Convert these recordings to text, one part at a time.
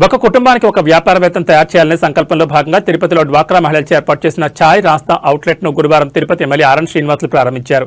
ఒక కుటుంబానికి ఒక వ్యాపారవేత్తను తయారు చేయాలనే సంకల్పంలో భాగంగా తిరుపతిలో డ్వాక్రా మహిళలచే ఏర్పాటు చేసిన ఛాయ్ రాస్తా అవుట్లెట్ ను గురువారం తిరుపతి ఎమ్మెల్యే ఆర్ఎన్ శ్రీనివాసులు ప్రారంభించారు.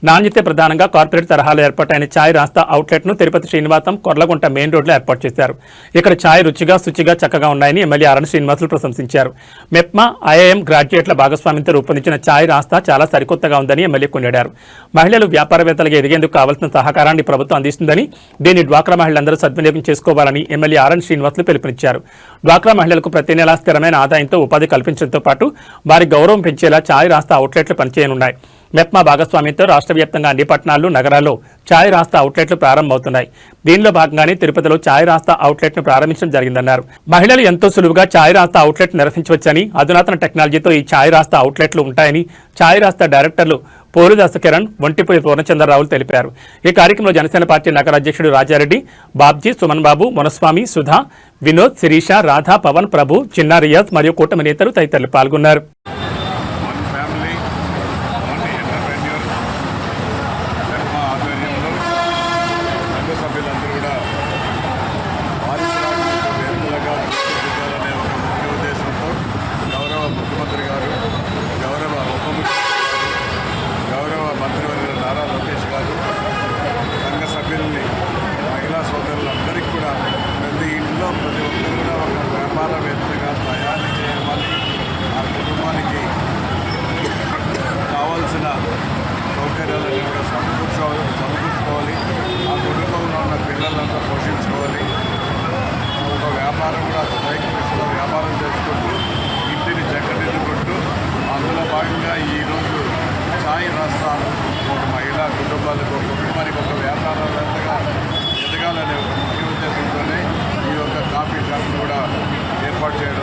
నాణ్యత ప్రధానంగా కార్పొరేట్ తరహాలో ఏర్పాటైన ఛాయ్ రాస్తా అవుట్లెట్ ను తిరుపతి శ్రీనివాసం కొర్లగుంట మెయిన్ రోడ్లో ఏర్పాటు చేశారు. ఇక్కడ ఛాయ్ రుచిగా శుచిగా చక్కగా ఉన్నాయని ఎమ్మెల్యే ఆర్ఎన్ శ్రీనివాసులు ప్రశంసించారు. మెప్మా ఐఐఎం గ్రాడ్యుయేట్ల భాగస్వామ్యంతో రూపొందించిన ఛాయ్ రాస్తా చాలా సరికొత్తగా ఉందని ఎమ్మెల్యే కొనియాడారు. మహిళలు వ్యాపారవేత్తలుగా ఎదిగేందుకు కావాల్సిన సహకారాన్ని ప్రభుత్వం అందిస్తుందని, దీన్ని డ్వాక్రా మహిళలందరూ సద్వినియోగం చేసుకోవాలని ఎమ్మెల్యే ఆర్ఎన్ శ్రీనివాసులు పిలుపునిచ్చారు. డ్వాక్రా మహిళలకు ప్రతి నెలా స్థిరమైన ఆదాయంతో ఉపాధి కల్పించడంతో పాటు వారి గౌరవం పెంచేలా ఛాయ్ రాస్తా అవుట్లెట్లు పనిచేయనున్నాయి. మెప్మా భాగస్వామ్యంతో రాష్ట్ర వ్యాప్తంగా అన్ని పట్టణాలు, నగరాల్లో ఛాయ్ రాస్తా అవుట్లెట్లు ప్రారంభమవుతున్నాయి. దీనిలో భాగంగానే తిరుపతిలో ఛాయ్ రాస్తా అవుట్లెట్ ను ప్రారంభించడం జరిగిందన్నారు. మహిళలు ఎంతో సులువుగా ఛాయ్ రాస్తా అవుట్లెట్ నిర్వహించవచ్చని, అధునాతన టెక్నాలజీతో ఈ ఛాయ్ రాస్తా అవుట్లెట్లు ఉంటాయని ఛాయ్ రాస్తా డైరెక్టర్లు పోలుదాస కిరణ్, ఒంటిపూడి పూర్ణచంద్రరావులు తెలిపారు. ఈ కార్యక్రమంలో జనసేన పార్టీ నగర అధ్యక్షుడు రాజారెడ్డి, బాబ్జీ, సుమన్ బాబు, మునస్వామి, సుధా, వినోద్, శిరీష, రాధా, పవన్, ప్రభు, చిన్న రియాజ్ మరియు కూటమి నేతలు తదితరులు పాల్గొన్నారు. ప్రతి ఒక్కరు కూడా ఒక వ్యాపారవేత్తగా తయారు చేయమని ఆ కుటుంబానికి కావాల్సిన సౌకర్యాలన్నీ కూడా సమకూర్చుకోవాలి. ఆ కుటుంబంలో ఉన్న పిల్లలంతా పోషించుకోవాలి. ఒక వ్యాపారం కూడా దిశలో వ్యాపారం చేసుకుంటూ ఇంటిని చక్కదిద్దుకుంటూ అందులో భాగంగా ఈరోజు ఛాయ్ రాస్తా ఒక మహిళా కుటుంబాలకు ఒక కుటుంబానికి ఒక వ్యాపారవేత్తగా ఎదగాలనే ఒక ముఖ్య ఉద్దేశంతోనే ఈ యొక్క కాఫీ షాప్ కూడా ఏర్పాటు చేయడం